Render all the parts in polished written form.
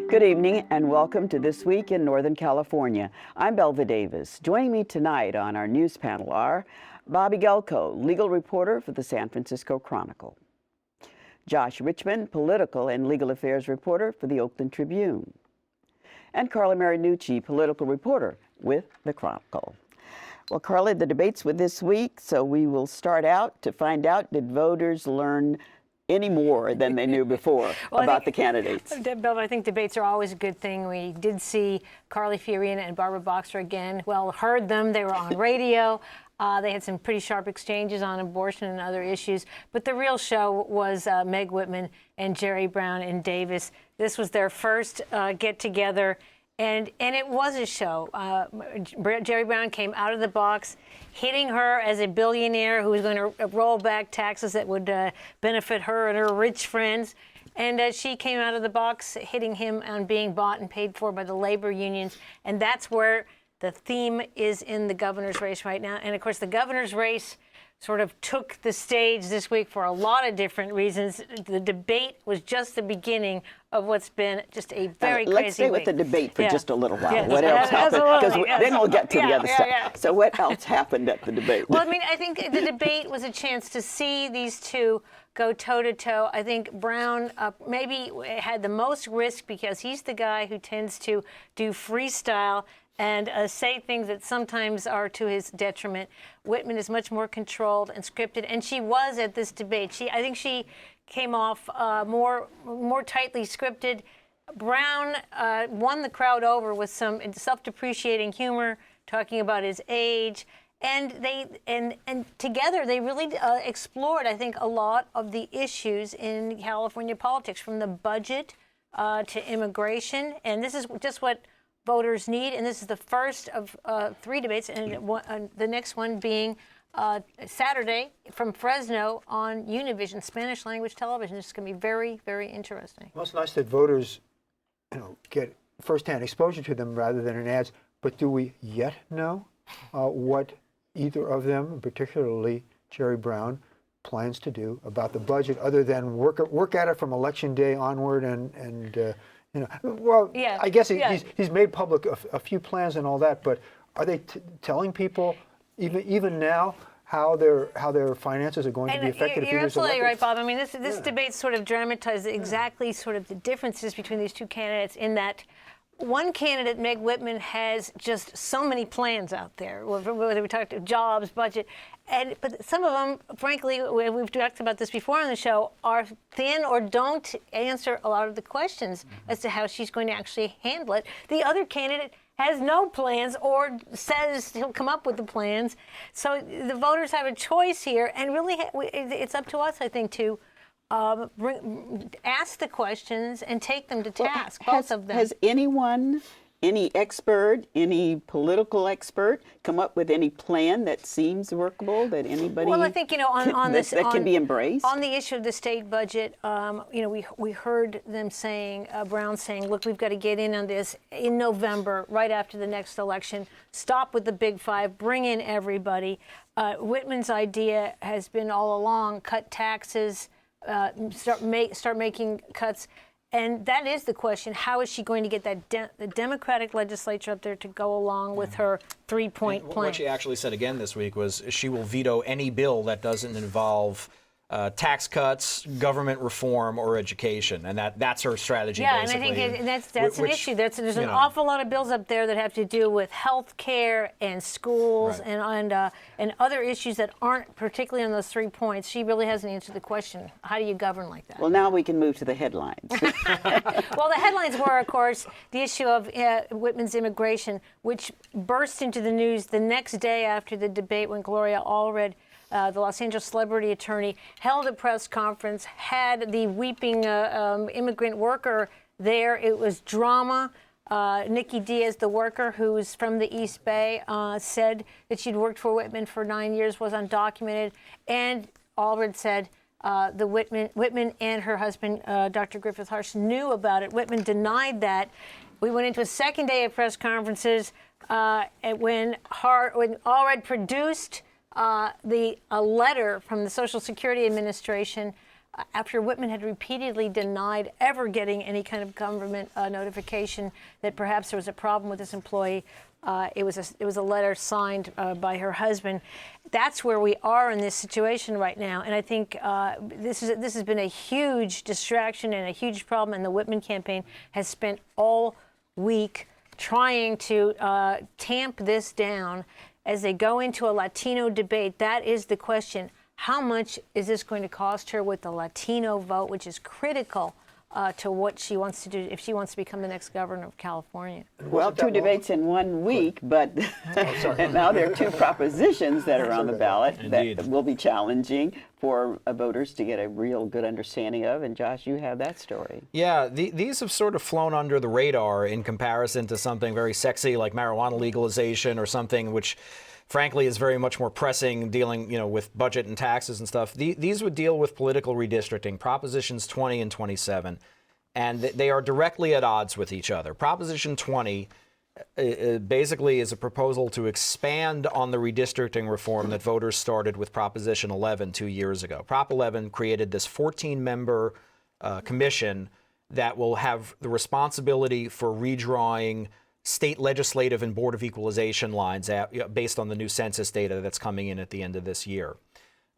Good evening and welcome to This Week in Northern California. I'm Belva Davis. Joining me tonight on our news panel are Bob Egelko, legal reporter for the San Francisco Chronicle; Josh Richman, political and legal affairs reporter for the Oakland Tribune; and Carla Marinucci, political reporter with the Chronicle. Well, Carla, the debates were this week, so we will start out to find out, did voters learn any more than they knew before about the candidates? Bill, I think debates are always a good thing. We did see Carly Fiorina and Barbara Boxer again. Well, heard them. They were on radio. They had some pretty sharp exchanges on abortion and other issues. But the real show was Meg Whitman and Jerry Brown in Davis. This was their first get-together. And it was a show. Jerry Brown came out of the box, hitting her as a billionaire who was going to roll back taxes that would benefit her and her rich friends. And she came out of the box hitting him on being bought and paid for by the labor unions. And that's where the theme is in the governor's race right now. And, of course, the governor's race sort of took the stage this week for a lot of different reasons. The debate was just the beginning of what's been just a very crazy week. Let's stay with the debate for just a little while. What else happened? Because then we'll get to the other stuff. So what else happened at the debate? Well, I mean, I think the debate was a chance to see these two go toe-to-toe. I think Brown maybe had the most risk because he's the guy who tends to do freestyle and say things that sometimes are to his detriment. Whitman is much more controlled and scripted, and she was at this debate. I think she came off more tightly scripted. Brown won the crowd over with some self-depreciating humor, talking about his age, and together they really explored, I think, a lot of the issues in California politics, from the budget to immigration, and this is just what voters need, and this is the first of three debates, and the next one being Saturday from Fresno on Univision, Spanish language television. It's going to be very, very interesting. Well, it's nice that voters, get firsthand exposure to them rather than in ads. But do we yet know what either of them, particularly Jerry Brown, plans to do about the budget, other than work at it from Election Day onward and I guess he's made public a few plans and all that, but are they telling people even now how their finances are going to be affected if he gets elected? You're absolutely right, Bob. I mean, this debate sort of dramatizes exactly sort of the differences between these two candidates, in that one candidate, Meg Whitman, has just so many plans out there, whether we talk to jobs, budget, but some of them, frankly, we've talked about this before on the show, are thin or don't answer a lot of the questions as to how she's going to actually handle it. The other candidate has no plans or says he'll come up with the plans. So the voters have a choice here, and really it's up to us, I think, to ask the questions and take them to task, both of them. Has anyone, any expert, any political expert, come up with any plan that seems workable, that anybody I think, on this, that can be embraced? On the issue of the state budget, we heard them saying, Brown saying, look, we've got to get in on this in November, right after the next election. Stop with the big five, bring in everybody. Whitman's idea has been all along, cut taxes, start making cuts. And that is the question. How is she going to get the Democratic legislature up there to go along with her three-point plan? What she actually said again this week was she will veto any bill that doesn't involve tax cuts, government reform, or education, and that's her strategy. Yeah, basically. and I think that's an issue. There's an awful lot of bills up there that have to do with health care and schools and other issues that aren't particularly on those 3 points. She really hasn't answered the question. How do you govern like that? Well, now we can move to the headlines. Well, the headlines were, of course, the issue of Whitman's immigration, which burst into the news the next day after the debate, when Gloria Allred, the Los Angeles celebrity attorney, held a press conference, had the weeping immigrant worker there. It was drama. Nikki Diaz, the worker who's from the East Bay, said that she'd worked for Whitman for 9 years, was undocumented, and Allred said Whitman and her husband, Dr. Griffith Harsh, knew about it. Whitman denied that. We went into a second day of press conferences when Allred produced a letter from the Social Security Administration after Whitman had repeatedly denied ever getting any kind of government notification that perhaps there was a problem with this employee. It was a letter signed by her husband. That's where we are in this situation right now, and I think this has been a huge distraction and a huge problem. And the Whitman campaign has spent all week trying to tamp this down as they go into a Latino debate. That is the question. How much is this going to cost her with the Latino vote, which is critical to what she wants to do if she wants to become the next governor of California? Well, two debates in 1 week, but now there are two propositions that are on the ballot that will be challenging for voters to get a real good understanding of. And Josh, you have that story. Yeah, these have sort of flown under the radar in comparison to something very sexy like marijuana legalization or something which frankly is very much more pressing, dealing with budget and taxes and stuff. These would deal with political redistricting, Propositions 20 and 27, and they are directly at odds with each other. Proposition 20 basically is a proposal to expand on the redistricting reform that voters started with Proposition 11 2 years ago. Prop 11 created this 14-member commission that will have the responsibility for redrawing state legislative and Board of Equalization lines based on the new census data that's coming in at the end of this year.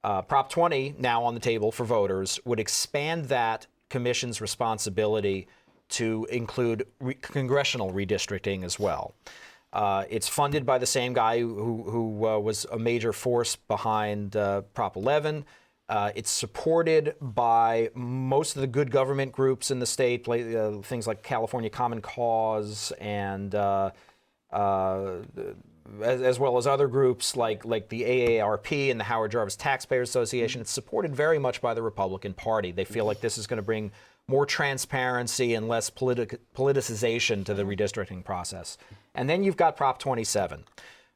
Prop 20, now on the table for voters, would expand that commission's responsibility to include congressional redistricting as well. It's funded by the same guy who was a major force behind Prop 11. It's supported by most of the good government groups in the state, things like California Common Cause and as well as other groups like the AARP and the Howard Jarvis Taxpayers Association. It's supported very much by the Republican Party. They feel like this is going to bring more transparency and less politicization to the redistricting process. And then you've got Prop 27,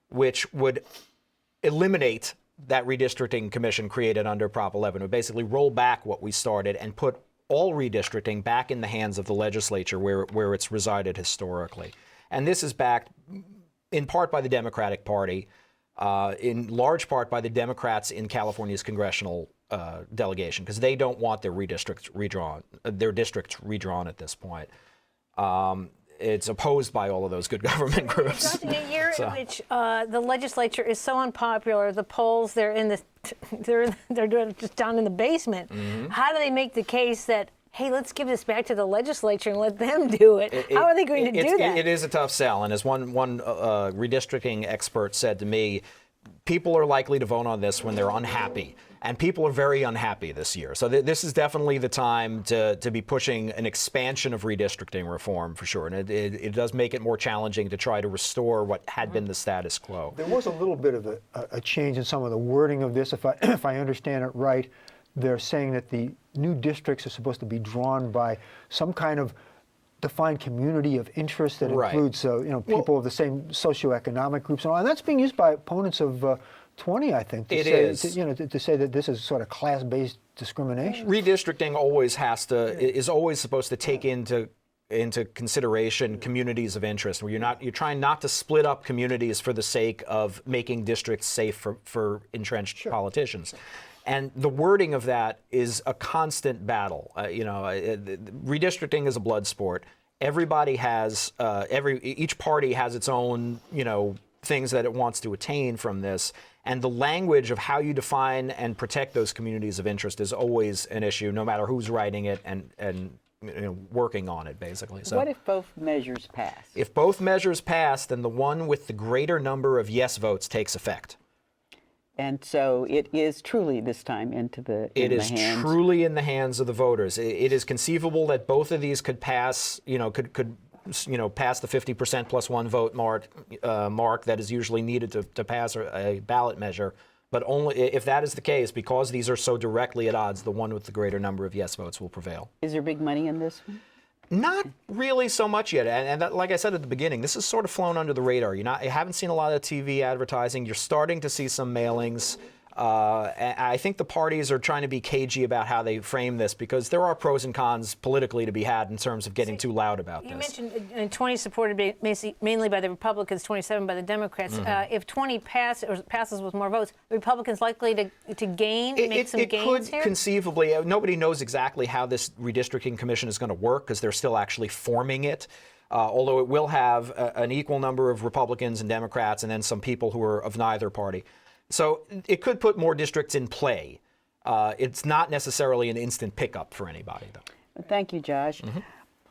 which would eliminate that redistricting commission created under Prop 11. Would basically roll back what we started and put all redistricting back in the hands of the legislature where it's resided historically. And this is backed in part by the Democratic Party, in large part by the Democrats in California's congressional delegation, because they don't want their districts redrawn at this point. It's opposed by all of those good government groups. In a year in which the legislature is so unpopular, the polls they're just down in the basement. Mm-hmm. How do they make the case that, hey, let's give this back to the legislature and let them do it? How are they going to do that? It is a tough sell, and as one redistricting expert said to me, people are likely to vote on this when they're unhappy. And people are very unhappy this year. So this is definitely the time to be pushing an expansion of redistricting reform for sure. And it does make it more challenging to try to restore what had been the status quo. There was a little bit of a change in some of the wording of this. If I understand it right, they're saying that the new districts are supposed to be drawn by some kind of defined community of interest that includes people of the same socioeconomic groups and all. And that's being used by opponents of 20, I think, to say that this is sort of class-based discrimination. Redistricting is always supposed to take into consideration communities of interest, where you're trying not to split up communities for the sake of making districts safe for entrenched politicians. And the wording of that is a constant battle. Redistricting is a blood sport. Everybody has each party has its own things that it wants to attain from this. And the language of how you define and protect those communities of interest is always an issue, no matter who's writing it and working on it, basically. So, what if both measures pass? If both measures pass, then the one with the greater number of yes votes takes effect. And so it is truly this time It is truly in the hands of the voters. It is conceivable that both of these could pass, could pass the 50% plus one vote mark that is usually needed to pass a ballot measure. But only if that is the case, because these are so directly at odds, the one with the greater number of yes votes will prevail. Is there big money in this one? Not really so much yet. And that, like I said at the beginning, this has sort of flown under the radar. You haven't seen a lot of TV advertising. You're starting to see some mailings. And I think the parties are trying to be cagey about how they frame this, because there are pros and cons politically to be had in terms of getting too loud about You this. mentioned 20 supported mainly by the Republicans, 27 by the Democrats. If 20 passes with more votes, the Republicans likely to gain, make some gains could here? Conceivably. Nobody knows exactly how this redistricting commission is going to work, because they're still actually forming it. Although it will have an equal number of Republicans and Democrats, and then some people who are of neither party. So it could put more districts in play. It's not necessarily an instant pickup for anybody, though. Thank you, Josh.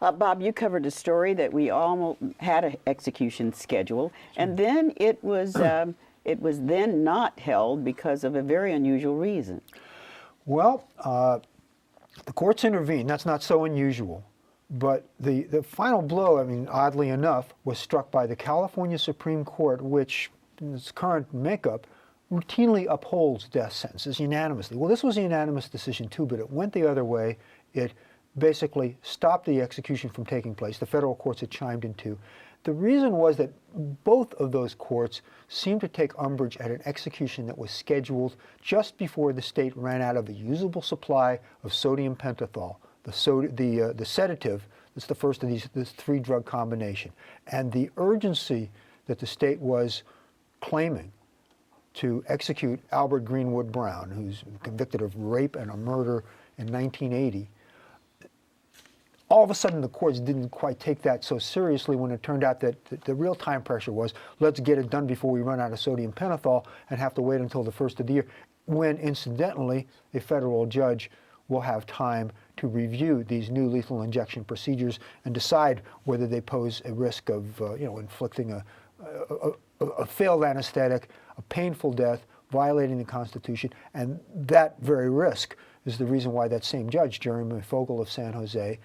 Bob, you covered a story that we almost had an execution scheduled, and then it was then not held because of a very unusual reason. Well, the courts intervened. That's not so unusual. But the final blow, I mean, oddly enough, was struck by the California Supreme Court, which in its current makeup routinely upholds death sentences unanimously. Well, this was a unanimous decision too, but it went the other way. It basically stopped the execution from taking place. The federal courts had chimed in too. The reason was that both of those courts seemed to take umbrage at an execution that was scheduled just before the state ran out of a usable supply of sodium pentothal, the sedative. That's the first of this three-drug combination. And the urgency that the state was claiming to execute Albert Greenwood Brown, who's convicted of rape and a murder in 1980. All of a sudden, the courts didn't quite take that so seriously when it turned out that the real time pressure was, let's get it done before we run out of sodium pentothal and have to wait until the first of the year, when, incidentally, a federal judge will have time to review these new lethal injection procedures and decide whether they pose a risk of inflicting a failed anesthetic, a painful death, violating the Constitution, and that very risk is the reason why that same judge, Jeremy Fogel of San Jose,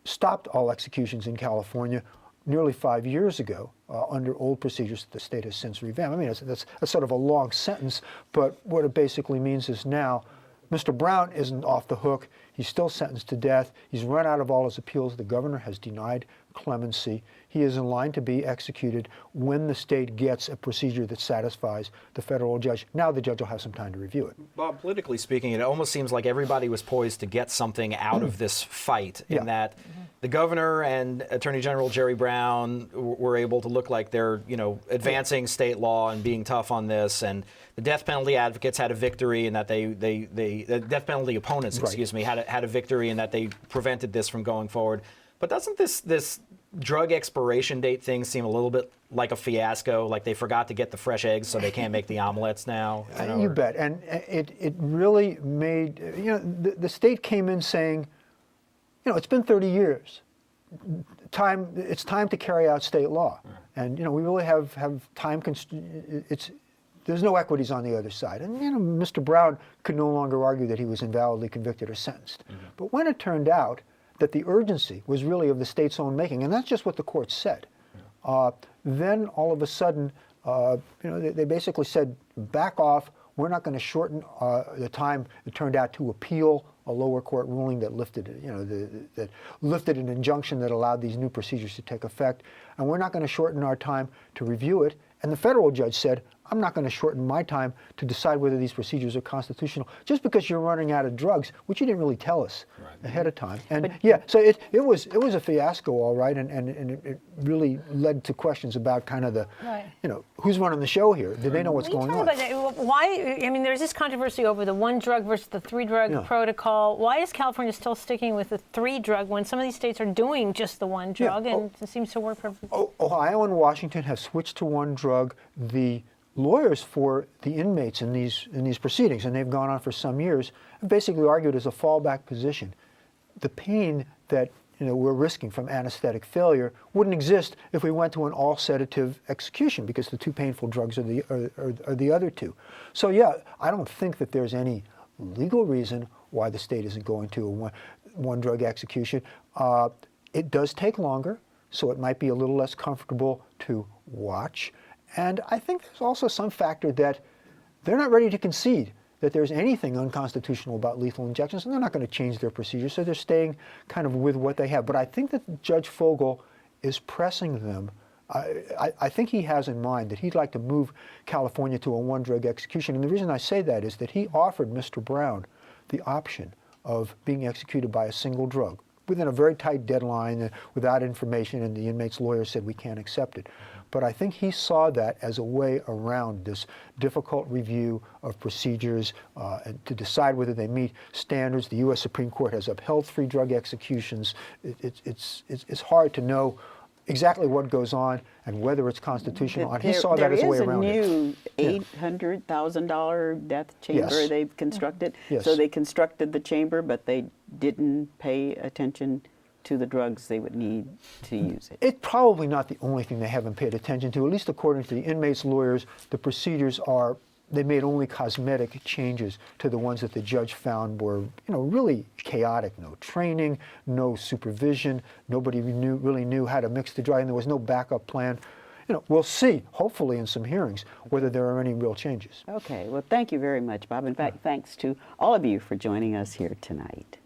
stopped all executions in California nearly 5 years ago under old procedures that the state has since revamped. I mean, that's sort of a long sentence, but what it basically means is now Mr. Brown isn't off the hook. He's still sentenced to death. He's run out of all his appeals. The governor has denied clemency. He is in line to be executed when the state gets a procedure that satisfies the federal judge. Now the judge will have some time to review it. Bob, politically speaking, it almost seems like everybody was poised to get something out of this fight, in that the governor and Attorney General Jerry Brown were able to look like they're, advancing state law and being tough on this, and the death penalty advocates had a victory in that the death penalty opponents, had a victory in that they prevented this from going forward. But doesn't this drug expiration date thing seem a little bit like a fiasco? Like they forgot to get the fresh eggs, so they can't make the omelets now? You bet. And it really made, the state came in saying, it's been 30 years. It's time to carry out state law. And, we really have time. There's no equities on the other side. And, Mr. Brown could no longer argue that he was invalidly convicted or sentenced. But when it turned out that the urgency was really of the state's own making, and that's just what the court said, then all of a sudden, they basically said, back off. We're not going to shorten the time it turned out to appeal a lower court ruling that lifted, that lifted an injunction that allowed these new procedures to take effect, and we're not going to shorten our time to review it. And the federal judge said, I'm not going to shorten my time to decide whether these procedures are constitutional just because you're running out of drugs, which you didn't really tell us ahead of time. And so it was a fiasco, all right, and it really led to questions about kind of the, who's running the show here? Do they know what's going on? Why? I mean, there's this controversy over the one drug versus the three drug protocol. Why is California still sticking with the three drug when some of these states are doing just the one drug and it seems to work perfectly? Ohio and Washington have switched to one drug. The lawyers for the inmates in these proceedings, and they've gone on for some years, have basically argued as a fallback position, the pain that we're risking from anesthetic failure wouldn't exist if we went to an all-sedative execution, because the two painful drugs are the other two. So I don't think that there's any legal reason why the state isn't going to a one-drug execution. It does take longer, so it might be a little less comfortable to watch. And I think there's also some factor that they're not ready to concede that there's anything unconstitutional about lethal injections, and they're not going to change their procedures, so they're staying kind of with what they have. But I think that Judge Fogel is pressing them I think he has in mind that he'd like to move California to a one-drug execution. And the reason I say that is that he offered Mr. Brown the option of being executed by a single drug within a very tight deadline, without information, and the inmate's lawyer said we can't accept it. But I think he saw that as a way around this difficult review of procedures and to decide whether they meet standards. The U.S. Supreme Court has upheld free drug executions. It's hard to know exactly what goes on and whether it's constitutional. And he saw that as a way around it. There is a new $800,000 death chamber Yes. they've constructed. Yes. So they constructed the chamber, but they didn't pay attention to the drugs they would need to use it. It's probably not the only thing they haven't paid attention to. At least according to the inmates' lawyers, the procedures are, they made only cosmetic changes to the ones that the judge found were, really chaotic. No training, no supervision. Nobody really knew how to mix the drug, and there was no backup plan. We'll see, hopefully in some hearings, whether there are any real changes. Okay, well, thank you very much, Bob. In fact, thanks to all of you for joining us here tonight.